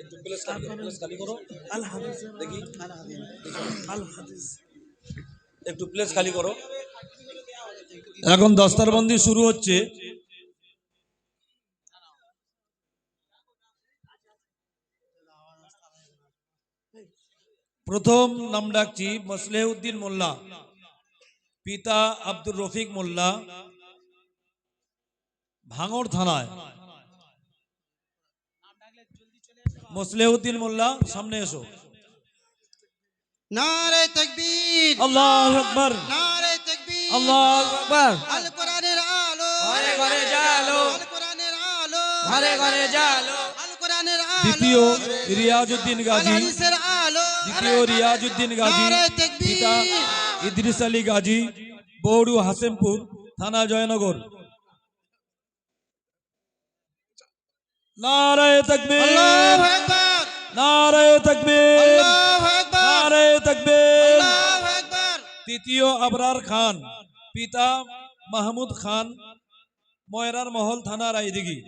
একটু প্লেস খালি করো। দেখি একটু প্লেস খালি করো। এখন দস্তারবন্দি শুরু হচ্ছে। প্রথম নাম ডাকছি মসলেউদ্দিন মোল্লা, পিতা আব্দুর রফিক মোল্লা, ভাঙড় থানায়। মসলেউদ্দিন মোল্লা, সামনে এসো। নারে তাকবীর, আল্লাহু আকবার, নারে তাকবীর, আল্লাহু আকবার। আল কোরআনের আলো, ঘরে ঘরে জালো, আল কোরআনের আলো, ঘরে ঘরে জালো, আল কোরআনের আলো, দ্বিতীয় রিয়াজউদ্দিন আল গাজী, হাদিসের আলো, দ্বিতীয় রিয়াজউদ্দিন গাজী, নারে তাকবীর, পিতা ইদ্রিস আলী গাজী, বৌড়ু হাসেমপুর, থানা জয়নগর। নারায়ে তাকবীর, আল্লাহু আকবার, নারায়ে তাকবীর, আল্লাহু আকবার, নারায়ে তাকবীর। আল্লাহু আকবার। তৃতীয় আবরার খান, পিতা মাহমুদ খান, ময়রার মহল, থানা রায়দিঘি।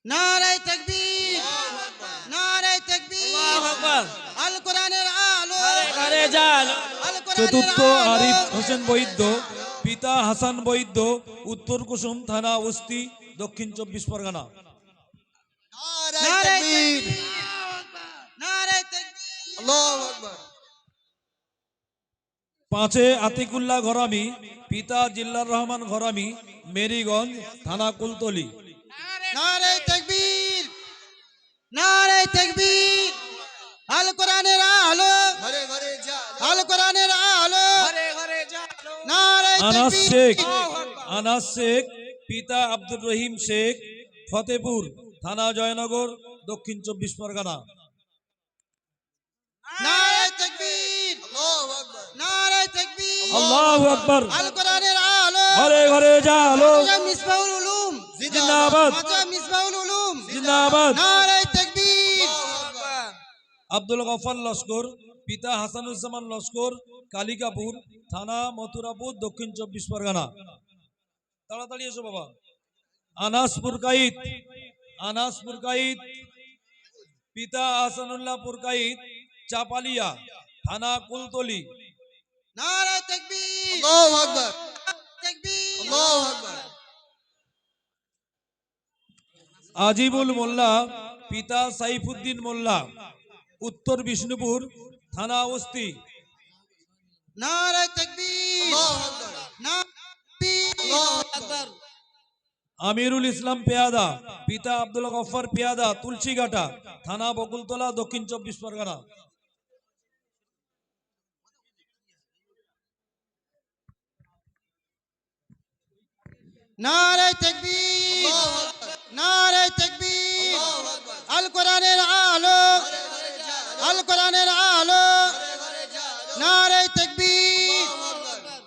নারে তাকবীর, নারে তাকবীর, আল্লাহু আকবার, আল কোরআনের আলো, ঘরে ঘরে জালো, আল কোরআনের চতুর্থ আলো, আরিফ হোসেন বৈদ্য, পিতা হাসান বৈদ্য, উত্তর কুসুম, থানা উস্তি, দক্ষিণ 24 পরগনা। নারে তাকবীর, নারে তাকবীর, আল্লাহু আকবার। পাঁচে আতিকুল্লাহ ঘরামি, পিতা জিল্লার রহমান ঘরামি, মেরিগঞ্জ, থানা কুলতলি। নারে তাকবীর, নারে তাকবীর, আল কোরআনের আলো, ঘরে ঘরে জালো, আল কোরআনের আলো, ঘরে ঘরে জালো, নারে আনাস তাকবীর, শেখ, আনাস শেখ, পিতা আব্দুর রহিম শেখ, ফতেপুর, থানা জয়নগর, দক্ষিণ 24 পরগনা। নারে তাকবীর, আল্লাহু আকবার, নারে তাকবীর, আল্লাহু আকবার, আল কোরআনের আলো, ঘরে ঘরে জালো, মাদ্রাসা মিসবাহুল উলুম জিন্দাবাদ, মাদ্রাসা মিসবাহুল উলুম জিন্দাবাদ। নারে তাকবীর, আব্দুল গফার লস্কর, পিতা হাসানুজ্জামান লস্কর, কালিকাপুর, থানা মথুরাপুর, দক্ষিণ 24 পরগনা। তাড়াতাড়ি এসো বাবা। আনাস পুরকাইত, আনাস পুরকাইত, পিতা আহসানুল্লাহ পুরকাইত, চাপালিয়া, থানা কুলতলি। নারে তাকবীর, আল্লাহু আকবার, তাকবীর, আল্লাহু আকবার। আজিবুল মোল্লা, পিতা সাইফুদ্দিন মোল্লা, উত্তর বিষ্ণুপুর, থানা ওস্তি। নারে তাকবীর, আল্লাহু আকবার, নারে তাকবীর, আল্লাহু আকবার। আমিরুল ইসলাম পেয়াদা, পিতা আব্দুল গফফার পেয়াদা, তুলসীঘাটা, থানা বকুলতলা, দক্ষিণ 24 পরগনা। নারে তাকবীর, আল্লাহু আকবার, নারে তাকবীর, আল্লাহু আকবার। আল কোরআনের আলো, আল কোরআনের আলো, নারে তাকবীর, আল্লাহু আকবার।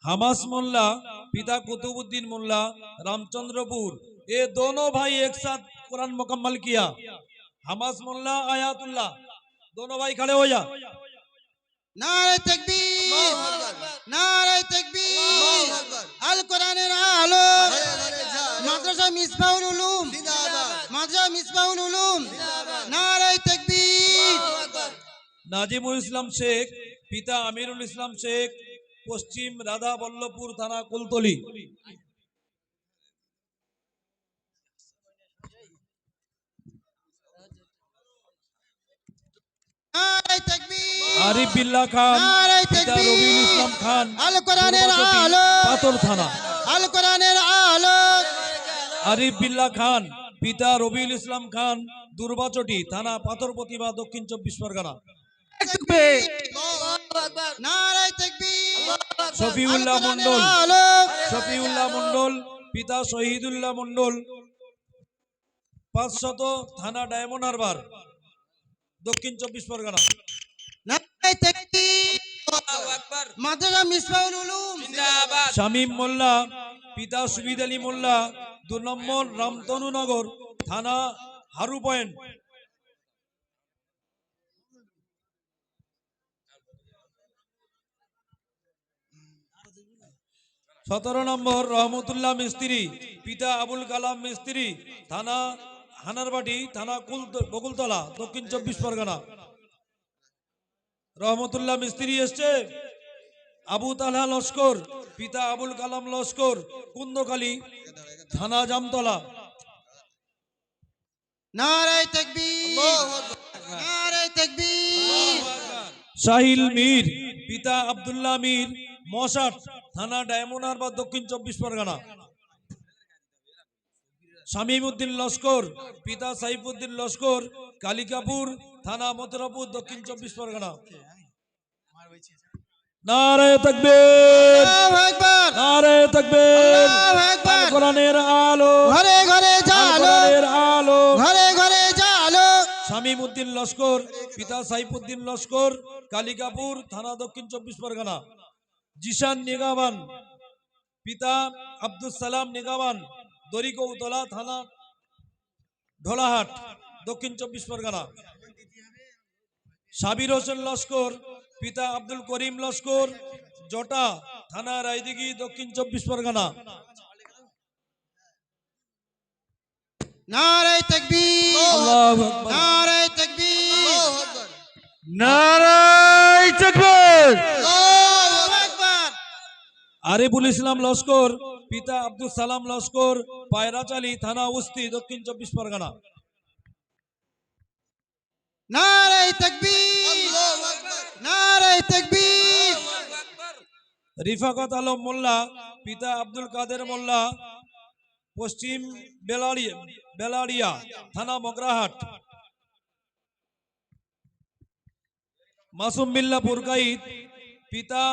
হামাস मोल्ला, पिता कुतुबुद्दीन मोल्ला, रामचंद्रपुर। ये दोनों भाई एक साथ कुरान मुकम्मल किया। हमास मोल्ला, आयातुल्लाह, दोनों भाई खड़े हो जा। নারে তাকবীর, আল্লাহু আকবার, নারে তাকবীর, আল্লাহু আকবার। আল কোরআনের আলো, মাদ্রাসা মিসবাহুল উলুম জিন্দাবাদ, মাদ্রাসা মিসবাহুল উলুম জিন্দাবাদ, নারে তাকবীর, আল্লাহু আকবার। नाजिमुल इस्लाम शेख, पिता अमीरुल इस्लाम शेख, पश्चिम राधा बल्लभपुर, थाना कुलतली। নারে তাকবীর, आरिफ बिल्ला खान, नारे पिता तकबीर, रबील इस्लाम खान, আল কোরআনের दुर्बाचोटी, আলো, पातुर थाना। আল কোরআনের আলো, आरिफ बिल्ला खान, पिता रबील इस्लाम खान, दुर्बाचोटी, थाना पाथरप्रतिभा, दक्षिण 24 परगना। নারে তাকবীর, শফিউল্লাহ আল কোরআনের মন্ডল, আলো, শফিউল্লাহ মন্ডল, পিতা শহীদুল্লাহ মন্ডল, 500, থানা ডায়মন্ড হারবার, দক্ষিণ 24 পরগনা। নারে তাকবীর, আল্লাহু আকবার। মাদ্রাসা মিসবাহুল উলুম জিন্দাবাদ, শামীম মোল্লা, পিতা সুবিদ আলী মোল্লা, 2 নম্বর রামতনুনগর, থানা হারু পয়েন্ট। 17 নম্বর রহমতুল্লাহ মিস্ত্রি, পিতা আবুল কালাম মিস্ত্রি, থানা হানারবাটি, থানা বকুলতলা, দক্ষিণ 24 পরগনা। রহমতুল্লাহ মিস্ত্রি এসছে। আবু তালহা লস্কর, পিতা আবুল কালাম লস্কর, কুন্দকালী, থানা জামতলা। নারায়ে তাকবীর, নারায়ে তাকবীর। সাহিল মীর, পিতা আব্দুল্লাহ মীর, মশাট, থানা ডায়মন্ড হারবার, দক্ষিণ 24 পরগনা। শামীম উদ্দিন লস্কর, পিতা সাইফুদ্দিন লস্কর, কালিকাপুর, থানা মথুরাপুর, দক্ষিণ 24 পরগনা। নারায়ে তাকবীর, আল্লাহু আকবার, নারায়ে তাকবীর। আল্লাহু আকবার। আল কোরআনের আলো, ঘরে ঘরে আল জালো, কোরআনের আলো। ঘরে ঘরে জালো। শামীম উদ্দিন লস্কর, পিতা সাইফুদ্দিন লস্কর, কালিকাপুর, থানা দক্ষিণ 24 পরগনা। জিশান নিগাবান, পিতা আব্দুল সালাম নিগাবান, দরিকৌতলা, থানা ঢোলাহাট, দক্ষিণ 24 পরগনা। সাবির হোসেন লস্কর, পিতা আব্দুল করিম লস্কর, জটা, থানা রায়দিঘি, দক্ষিণ 24 পরগনা। নারায়ে তাকবীর, আল্লাহু আকবার, নারায়ে তাকবীর, নারায়ে তাকবীর। আল্লাহু আকবার। আরিফুল ইসলাম লস্কর, পিতা আব্দুল সালাম লস্কর, পায়রাচালি, থানা উস্তি, দক্ষিণ 24 পরগনা। নারায়ে তাকবীর, নারায়ে তাকবীর। রিফাকত আলম মোল্লা, পিতা আব্দুল কাদের মোল্লা, পশ্চিম বেলাড়িয়া, থানা মগরাহাট। মাসুম বিল্লাহ পুরকাইত, পিতা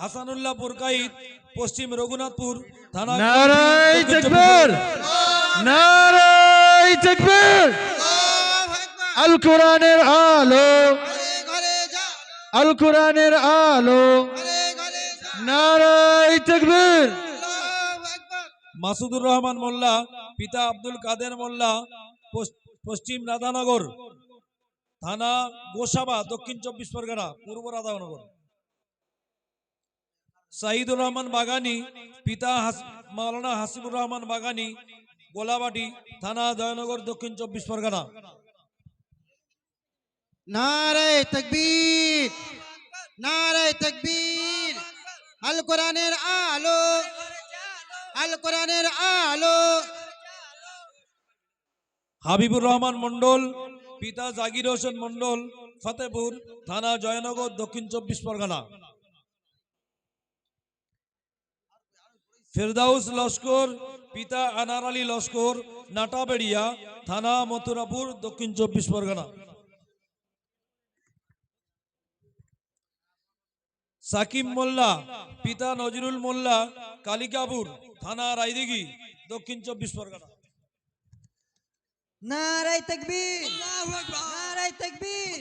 হাসানুল্লাহ পুরকাইত, পশ্চিম রঘুনাথপুর, থানা নারায়ে দক্ষিণ 24 তাকবীর, পরগনা। নারায়ে তাকবীর। আল্লাহু আকবার। আল কোরআনের আলো, ঘরে ঘরে জালো, আল কোরআনের আলো। ঘরে ঘরে জালো। নারায়ে তাকবীর। আল্লাহু আকবার। মাসুদুর রহমান মোল্লা, পিতা আব্দুল কাদের মোল্লা, পশ্চিম রাধানগর, থানা গোসাবা, দক্ষিণ 24 পরগনা, পূর্ব রাধানগর। সাইদুর রহমান বাগানি, পিতা মাওলানা হাসিবুর রহমান বাগানি, গোলাবাটি, থানা জয়নগর, দক্ষিণ 24 পরগনা। নারায়ে তাকবীর, নারায়ে তাকবীর। আল কোরআনের আলো, আল কোরআনের আলো। হাবিবুর রহমান মন্ডল, পিতা জাগির হোসেন মন্ডল, ফতেপুর, থানা জয়নগর, দক্ষিণ 24 পরগনা। ফেরদাউস লস্কর, পিতা আনার আলী লস্কর, নাটাবেড়িয়া, থানা মথুরাপুর, দক্ষিণ 24 পরগনা। সাকিব মোল্লা, পিতা নজরুল মোল্লা, কালিকাপুর, থানা রায়দিঘি, দক্ষিণ 24 পরগনা। নারায়ে তাকবীর, নারায়ে তাকবীর।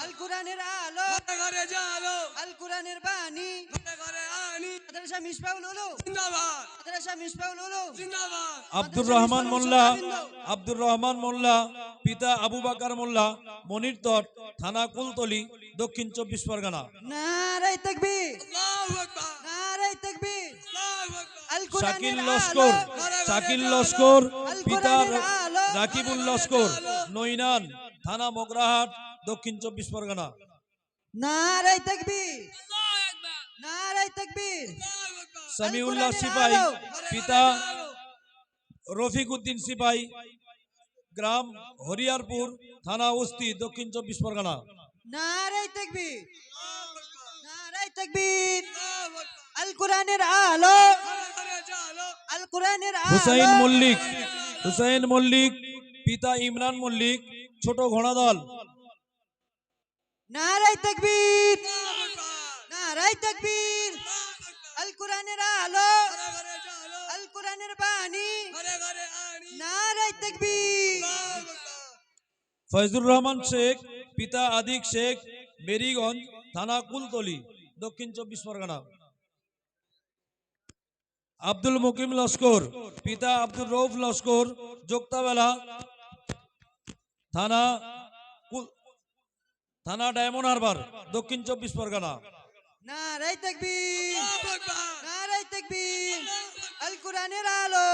আল কোরআনের আলো, ঘরে জালো, আল কোরআনের বাণী। ঘরে ঘরে আনি, মাদ্রাসা মিসবাহুল উলুম, জিন্দাবাদ, মাদ্রাসা মিসবাহুল উলুম। জিন্দাবাদ। আব্দুর রহমান মোল্লা, আব্দুর রহমান মোল্লা, পিতা আবু বাকার মোল্লা, মনিরতট, থানা কুলতলি, দক্ষিণ 24 পরগনা। নারায়ে তাকবীর, আল্লাহু আকবার, নারায়ে তাকবীর। আল্লাহু আকবার। আল শাকিল কোরআনের লস্কর, আলো, শাকিল লস্কর, আল পিতা কোরআনের আলো। রাকিবুল লস্কর, নৈনান, থানা মগরাহাট, দক্ষিণ 24 পরগনা। নারায়ে তাকবীর, আল্লাহু আকবার, নারায়ে তাকবীর। আল্লাহু আকবার। সামিউল্লাহ কোরআনের সিপাই, আলো। পিতা রফিক উদ্দিন সিপাই, গ্রাম হরিয়ারপুর, থানা উস্তি, দক্ষিণ 24 পরগনা। নারায়ে তাকবীর, নারায়ে তাকবীর। আল্লাহু আকবার। আল কোরআনের আলো, ঘরে ঘরে জালো, আল কোরআনের হুসাইন আলো। মল্লিক, হুসাইন মল্লিক, পিতা ইমরান মল্লিক, ছোট ঘোড়াদল। নারায়ে তাকবীর, আল্লাহু আকবার, নারায়ে তাকবীর। আল্লাহু আকবার। আল কোরআনের আলো, ঘরে ঘরে জালো, আল কোরআনের বাণী। ঘরে ঘরে আনি, নারায়ে তাকবীর। আল্লাহু আকবার। ফয়জুর রহমান শেখ, পিতা আদিক শেখ, মেরিগঞ্জ, থানা কুলতলি, দক্ষিণ 24 পরগনা। আব্দুল মুকিম লস্কর, পিতা আব্দুল রৌফ লস্কর, যোক্তাবেলা, থানা থানা ডায়মন্ড হারবার, দক্ষিণ 24 পরগনা। নারায়ে তাকবীর, আল্লাহু আকবার, নারায়ে তাকবীর। কোরআনের আলো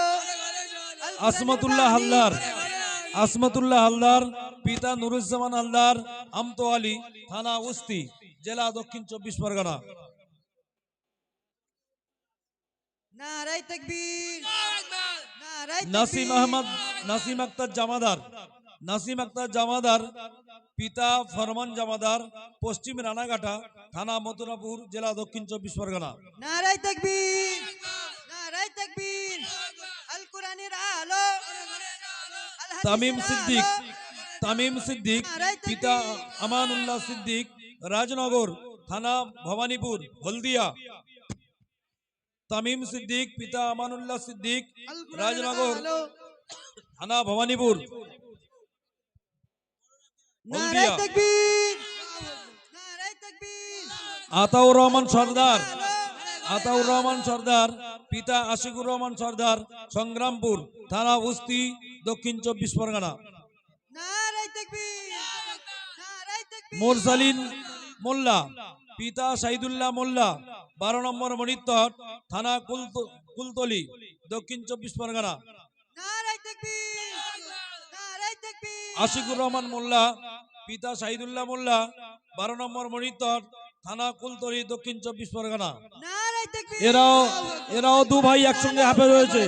আসমাতুল্লাহ হালদার, আসমাতুল্লাহ হালদার, পিতা নুরুজ্জামান হালদার, আমতোয়ালি, থানা উস্তি, জেলা দক্ষিণ 24 পরগনা। নারায়ে তাকবীর নারায়ে নাসিম আহমদ, নাসিম আক্তার জামাদার, নাসিম আক্তার জামাদার, পিতা ফরমান জামাদার, পশ্চিম রানাঘাটা, থানা মথুরাপুর, জেলা দক্ষিণ 24 পরগনা। নারায়ে তাকবীর আল কোরআনের আলো আল তামিম হাদিসের সিদ্দিক, আলো তামিম সিদ্দিক, পিতা আমানুল্লাহ সিদ্দিক, রাজনগর, থানা ভবানীপুর, হলদিয়া। তামিম সিদ্দিক, পিতা আমানুল্লাহ সিদ্দিক, আল কোরআনের রাজনগর, আলো থানা ভবানীপুর, নারায়ে হলদিয়া। তাকবীর আতাউর রহমান সর্দার, আতাউর রহমান সর্দার, পিতা আশিকুর রহমান সর্দার, সংগ্রামপুর, থানা উস্তি, দক্ষিণ 24 পরগনা। নারায়ে তাকবীর মোরসালিন মোল্লা, পিতা শাহিদুল্লাহ মোল্লা, 12 নম্বর মনিত্তর, থানা কুলতলি, দক্ষিণ 24 পরগনা। নারায়ে তাকবীর আশিকুর রহমান মোল্লা, পিতা শাহিদুল্লাহ মোল্লা, 12 নম্বর মনিত্তর, থানা কুলতলি, দক্ষিণ 24 পরগনা। নারায়ে তাকবীর এরাও দু ভাই একসঙ্গে হাফেজ হয়েছে,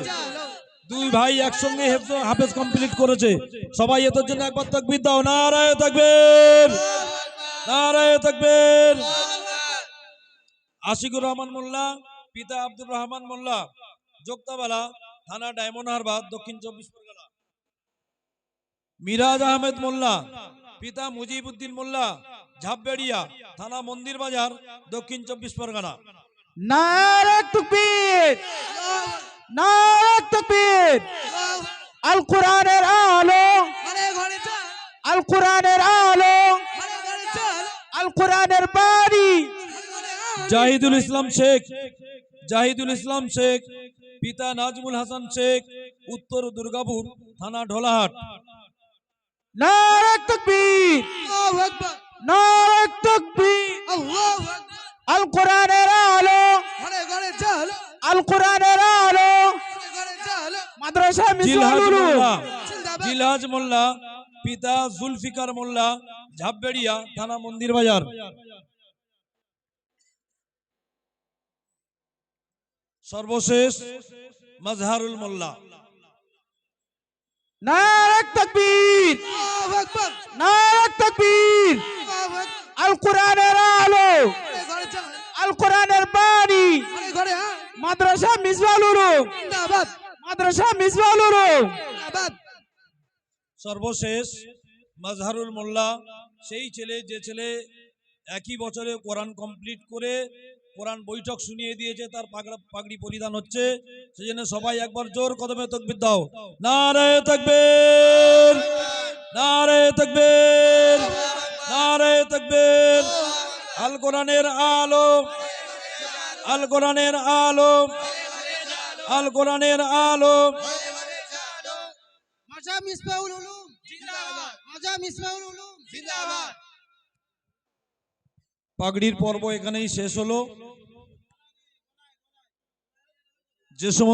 দুই ভাই একসঙ্গে হাফেজ কমপ্লিট করেছে। সবাই এদের জন্য একবার তাকবীর দাও। নারায়ে তাকবীর, নারায়ে তাকবীর। আশিকুর রহমান মোল্লা, পিতা আব্দুর রহমান মোল্লা, যোক্তাবালা, থানা ডায়মন্ড হারবার, দক্ষিণ 24 পরগনা। মিরাজ আহমেদ মোল্লা, পিতা মুজিবউদ্দিন মোল্লা, ঝাপবেড়িয়া, থানা মন্দির বাজার, দক্ষিণ 24 পরগনা। নারায়ে তাকবীর নারায়ে তাকবীর আল কোরআনের আলো ঘরে ঘরে চল আল কোরআনের আলো ঘরে ঘরে চল আল কোরআনের বাণী জাহিদুল ইসলাম শেখ, জাহিদুল ইসলাম শেখ, পিতা নাজমুল হাসান শেখ, উত্তর দুর্গাপুর, থানা ঢোলাহাট। নারায়ে তাকবীর আল্লাহু আকবার নারায়ে তাকবীর আল্লাহু আকবার আল কোরআনের আলো ঘরে ঘরে চল আল কোরআনের আলো ঘরে ঘরে চল মাদ্রাসা জিলহাজ মিসবাহুল উলুম মোল্লা, জিন্দাবাদ জিলহাজ মোল্লা, পিতা জুলফিকার মোল্লা, ঝাপবেড়িয়া, থানা মন্দির বাজার। সর্বশেষ মাজহারুল মোল্লা। নারায়ে তাকবীর আল্লাহু আকবার নারায়ে তাকবীর আল্লাহু আকবার আল কোরআনের আলো ঘরে ঘরে চল আল কোরআনের বাণী ঘরে ঘরে মাদ্রাসা মিসবাহুল উলুম জিন্দাবাদ মাদ্রাসা মিসবাহুল উলুম জিন্দাবাদ সর্বশেষ মাজহারুল মোল্লা, সেই ছেলে যে ছেলে একই বছরে কোরআন কমপ্লিট করে কোরআন বৈঠক শুনিয়ে দিয়েছে, তার পাগড়ি পরিধান হচ্ছে। সেজন্য সবাই একবার জোর কদমে তাকবীর দাও। নারায়ে তাকবীর, নারায়ে তাকবীর, নারায়ে তাকবীর। আল কোরআনের আলো, আল কোরআনের আলো, আল কোরআনের আলো। মাঝা মিসবাহুল উলুম জিন্দাবাদ মাঝা মিসবাহুল উলুম জিন্দাবাদ। পাগড়ির পর্ব এখানেই শেষ হলো। যে সময়